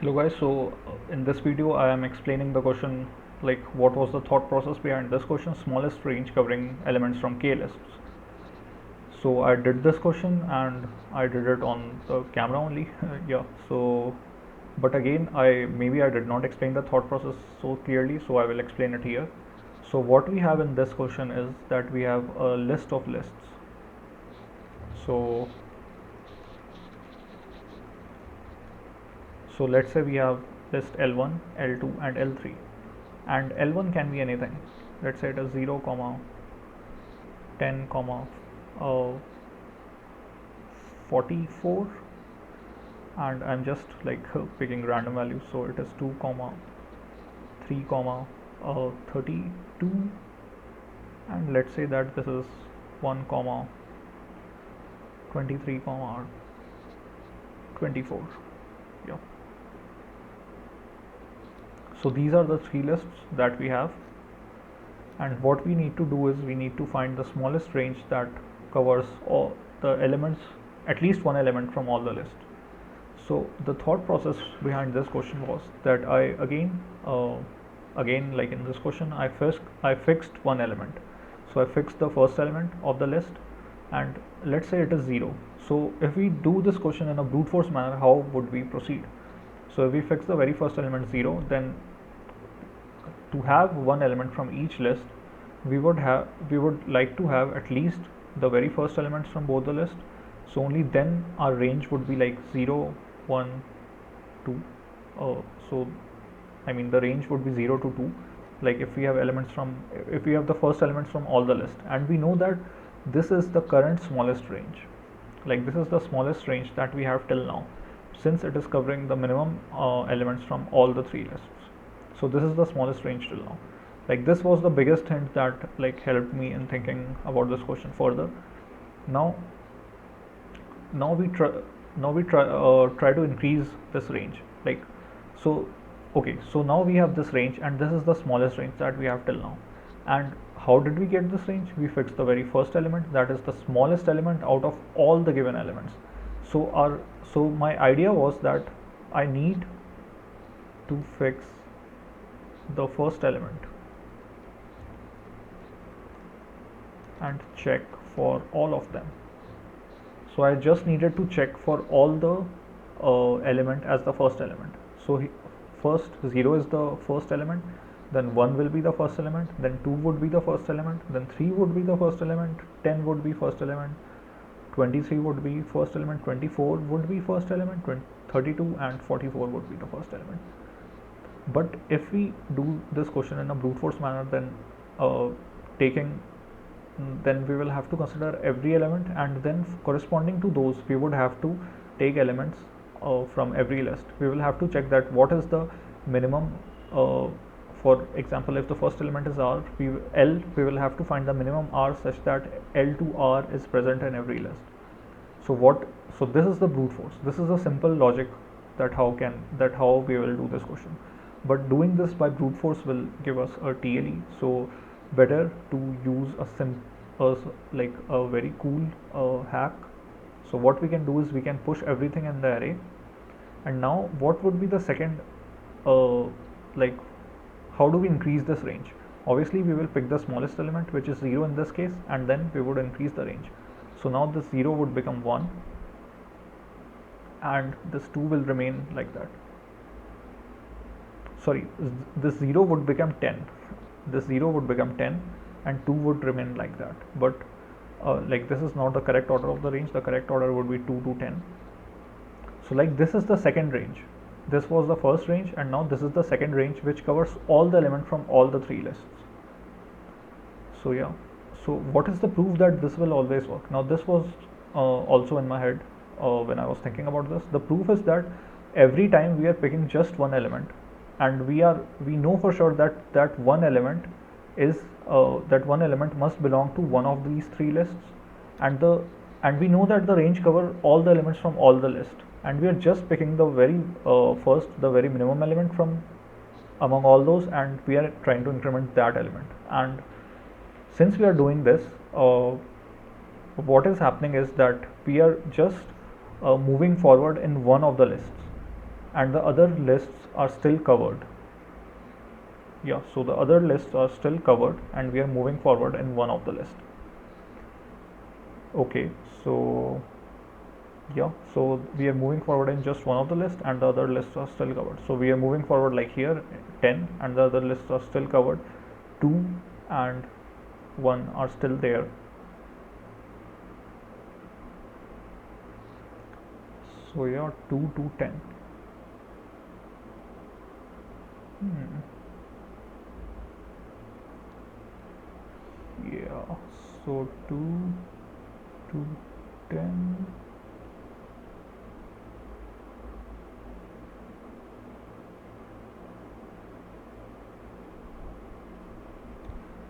Hello guys, so in this video I am explaining the question like what was the thought process behind this question, smallest range covering elements from K lists. So I did this question and I did it on the camera only. Yeah, so but again I did not explain the thought process so clearly, so I will explain it here. So what we have in this question is that we have a list of lists. So So let's say we have list L1, L2 and L3, and L1 can be anything. Let's say it is 0, 10, uh, 44, and I'm just like picking random values. So it is 2, 3, 32, and let's say that this is 1, 23, 24. Yeah. So these are the three lists that we have, and what we need to do is we need to find the smallest range that covers all the elements, at least one element from all the list. So the thought process behind this question was that again like in this question I fixed one element. So I fixed the first element of the list, and let's say it is 0. So if we do this question in a brute force manner, how would we proceed? So if we fix the very first element 0, then to have one element from each list, we would like to have at least the very first elements from both the list. So only then our range would be like 0, 1, 2. So I mean the range would be 0 to 2, like if we have the first elements from all the list, and we know that this is the current smallest range, like this is the smallest range that we have till now, since it is covering the minimum elements from all the three lists. So this is the smallest range till now. Like this was the biggest hint that like helped me in thinking about this question further. Now now we try to increase this range, like so okay, so now we have this range, and this is the smallest range that we have till now. And how did we get this range? We fixed the very first element, that is the smallest element out of all the given elements. So my idea was that I need to fix the first element and check for all of them. So I just needed to check for all the element as the first element. So first 0 is the first element, then 1 will be the first element, then 2 would be the first element, then 3 would be the first element, 10 would be first element, 23 would be first element, 24 would be first element, 32 and 44 would be the first element. But if we do this question in a brute force manner, then then we will have to consider every element, and then corresponding to those we would have to take elements from every list. We will have to check that what is the minimum. For example, if the first element is R, we will have to find the minimum R such that L to R is present in every list. So this is the brute force. This is a simple logic that how we will do this question. But doing this by brute force will give us a TLE. So better to use like a very cool hack. So what we can do is we can push everything in the array, and now what would be the second like how do we increase this range? Obviously we will pick the smallest element, which is 0 in this case, and then we would increase the range. So now this 0 would become 1, and this 2 will remain like that. Sorry, this 0 would become 10. This 0 would become 10 and 2 would remain like that. But like this is not the correct order of the range. The correct order would be 2 to 10. So like this is the second range. This was the first range, and now this is the second range, which covers all the elements from all the three lists. So yeah, so what is the proof that this will always work? Now this was also in my head when I was thinking about this. The proof is that every time we are picking just one element, and we know for sure that one element is that one element must belong to one of these three lists, and we know that the range cover all the elements from all the list, and we are just picking the very the very minimum element from among all those, and we are trying to increment that element. And since we are doing this, what is happening is that we are just moving forward in one of the lists, and the other lists are still covered. Yeah, so the other lists are still covered and we are moving forward in one of the lists. Okay, so yeah, so we are moving forward in just one of the lists and the other lists are still covered. So we are moving forward like here 10 and the other lists are still covered. 2 and 1 are still there. So yeah, 2 to 10. Yeah, so 2 to 10.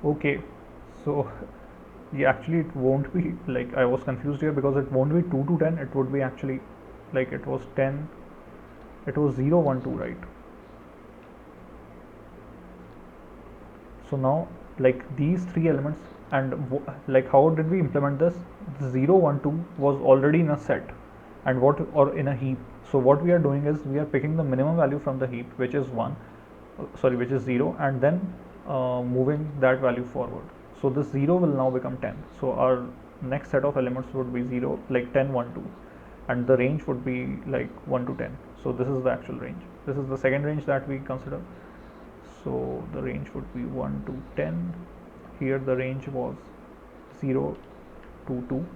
Okay, so yeah, actually it won't be like, I was confused here because it won't be 2 to 10, it would be actually like it was 10, it was 0 1 2, right? So now like these three elements, and like how did we implement this? 0 1 2 was already in a set and what, or in a heap. So what we are doing is we are picking the minimum value from the heap, which is 1, sorry, which is 0, and then moving that value forward. So this 0 will now become 10. So our next set of elements would be 0, like 10 1 2, and the range would be like 1 to 10. So this is the actual range. This is the second range that we consider. So the range would be 1 to 10. Here the range was 0 to 2.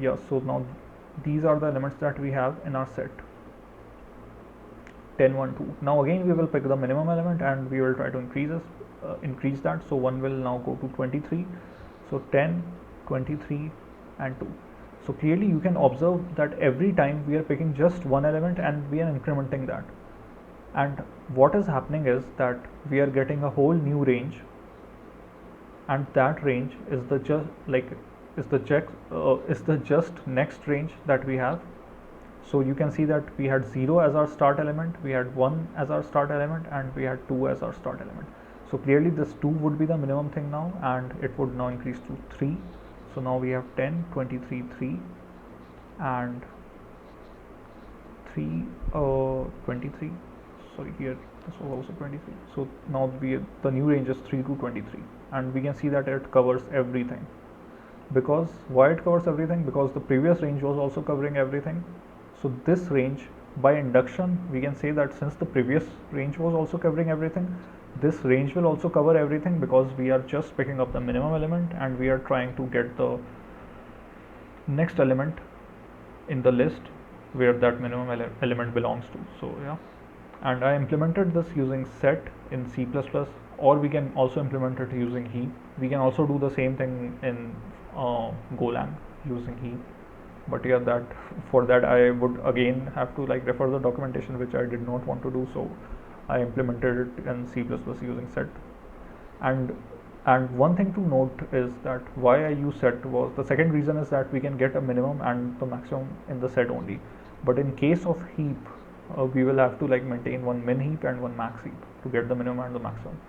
Yeah, so now these are the elements that we have in our set. 10 1 2. Now again we will pick the minimum element and we will try to increase that. So 1 will now go to 23. So 10 23 and 2. So clearly you can observe that every time we are picking just one element and we are incrementing that, and what is happening is that we are getting a whole new range, and that range is the just next range that we have. So you can see that we had 0 as our start element, we had 1 as our start element, and we had 2 as our start element. So clearly this 2 would be the minimum thing now, and it would now increase to 3. So now we have 10 23 3 and 3 23. Sorry, here this was also 23. So now the new range is 3 to 23, and we can see that it covers everything. Because why it covers everything? Because the previous range was also covering everything. So this range, by induction, we can say that since the previous range was also covering everything, this range will also cover everything, because we are just picking up the minimum element and we are trying to get the next element in the list where that minimum element belongs to. So yeah, and I implemented this using set in C++, or we can also implement it using heap. We can also do the same thing in Golang using heap, but yeah, that for that I would again have to like refer the documentation, which I did not want to do. So I implemented it in C++ using set. And one thing to note is that why I use set was, the second reason is that we can get a minimum and the maximum in the set only. But in case of heap, we will have to like maintain one min heap and one max heap to get the minimum and the maximum.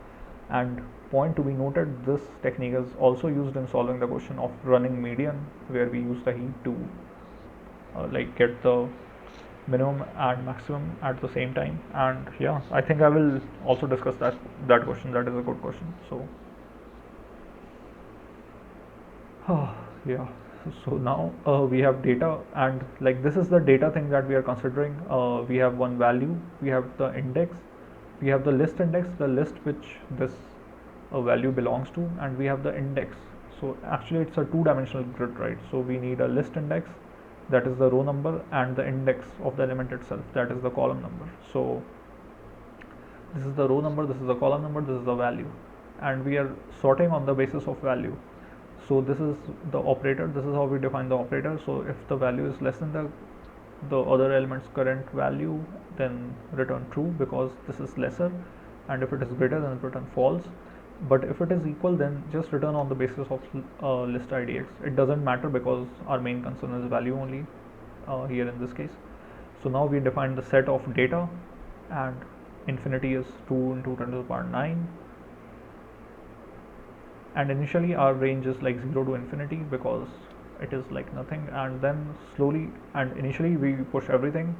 And point to be noted, this technique is also used in solving the question of running median, where we use the heap to like get the minimum and maximum at the same time. And yeah, I think I will also discuss that question. That is a good question. So yeah, so now we have data, and like this is the data thing that we are considering. We have one value, we have the index, we have the list index, the list which this value belongs to, and we have the index. So actually it's a two-dimensional grid, right? So we need a list index, that is the row number, and the index of the element itself, that is the column number. So this is the row number, this is the column number, this is the value, and we are sorting on the basis of value. So this is the operator, this is how we define the operator. So if the value is less than the other element's current value, then return true, because this is lesser, and if it is greater, then return false. But if it is equal, then just return on the basis of list idx. It doesn't matter, because our main concern is value only here in this case. So now we define the set of data, and infinity is 2 into 10 to the power 9, and initially our range is like 0 to infinity, because it is like nothing, and then slowly, and initially we push everything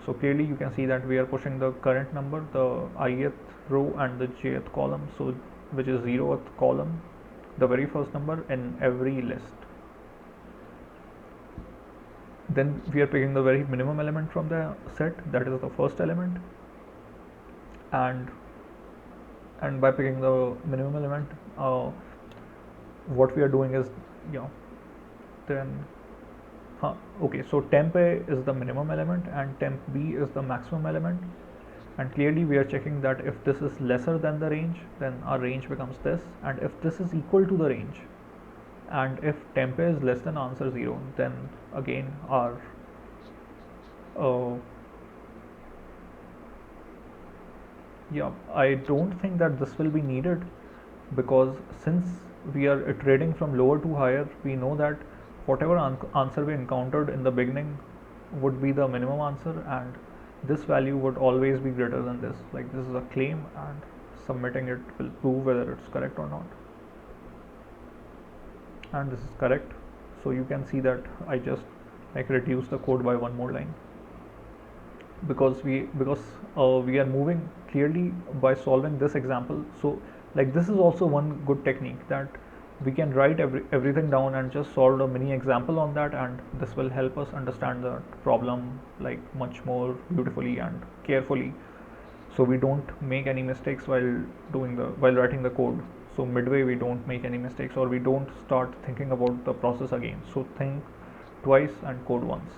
So clearly you can see that we are pushing the current number, the ith row and the jth column, so which is 0th column, the very first number in every list. Then we are picking the very minimum element from the set, that is the first element, and by picking the minimum element, what we are doing is, yeah, then okay, so temp A is the minimum element and temp B is the maximum element, and clearly we are checking that if this is lesser than the range, then our range becomes this, and if this is equal to the range, and if temp A is less than answer 0, then again our yeah, I don't think that this will be needed, because since we are iterating from lower to higher, we know that whatever answer we encountered in the beginning would be the minimum answer, and this value would always be greater than this. Like, this is a claim, and submitting it will prove whether it's correct or not. And this is correct, so you can see that I just like reduce the code by one more line, because we are moving clearly by solving this example. So like, this is also one good technique, that we can write everything down and just solve a mini example on that, and this will help us understand the problem like much more beautifully and carefully, so we don't make any mistakes while writing the code. So midway we don't make any mistakes, or we don't start thinking about the process again. So think twice and code once.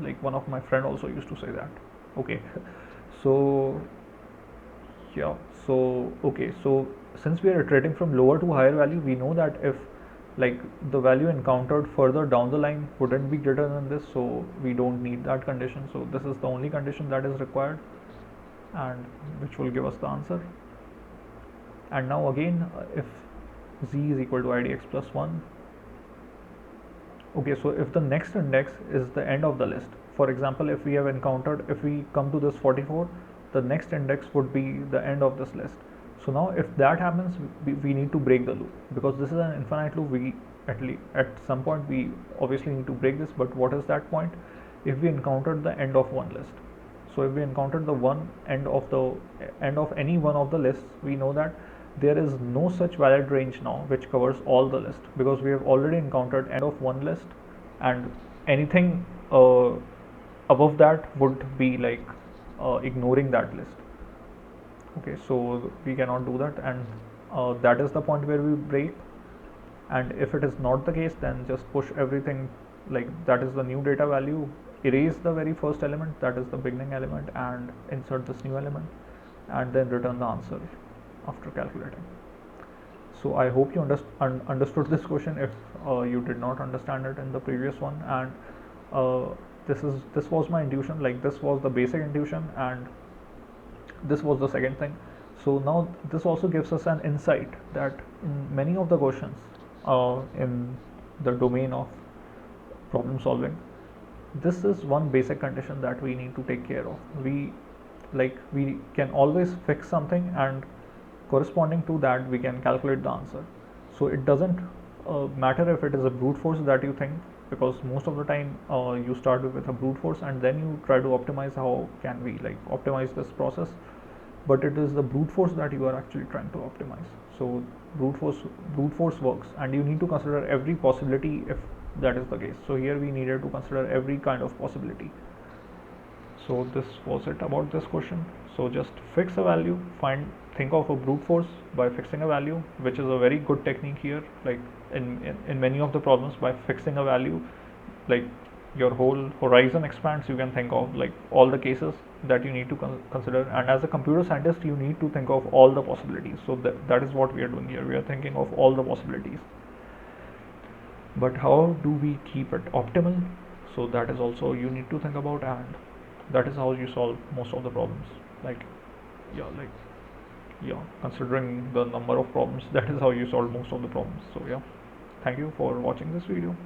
Like, one of my friend also used to say that. Okay. So yeah, so okay, so since we are iterating from lower to higher value, we know that if like the value encountered further down the line wouldn't be greater than this, so we don't need that condition. So this is the only condition that is required, and which will give us the answer. And now again, if z is equal to idx plus 1, okay, so if the next index is the end of the list, for example, if we come to this 44, the next index would be the end of this list. So now if that happens, we need to break the loop, because this is an infinite loop. We at some point we obviously need to break this, but what is that point? If we encountered the end of one list, so if we encountered the end of any one of the lists, we know that there is no such valid range now which covers all the list, because we have already encountered end of one list, and anything above that would be like ignoring that list. Okay, so we cannot do that, and that is the point where we break. And if it is not the case, then just push everything, like that is the new data value, erase the very first element, that is the beginning element, and insert this new element, and then return the answer after calculating. So I hope you understood this question if you did not understand it in the previous one. And this was my intuition, like this was the basic intuition, and this was the second thing. So now this also gives us an insight that in many of the questions in the domain of problem solving, this is one basic condition that we need to take care of. We can always fix something, and corresponding to that we can calculate the answer. So it doesn't matter if it is a brute force that you think, because most of the time you start with a brute force and then you try to optimize how can we like optimize this process, but it is the brute force that you are actually trying to optimize. So brute force works, and you need to consider every possibility if that is the case. So here we needed to consider every kind of possibility. So this was it about this question. So just fix a value, think of a brute force by fixing a value, which is a very good technique here. Like in many of the problems, by fixing a value, like your whole horizon expands. You can think of like all the cases that you need to consider, and as a computer scientist you need to think of all the possibilities. So that is what we are doing here. We are thinking of all the possibilities, but how do we keep it optimal? So that is also you need to think about, and that is how you solve most of the problems. Yeah, considering the number of problems, that is how you solve most of the problems. So yeah, thank you for watching this video.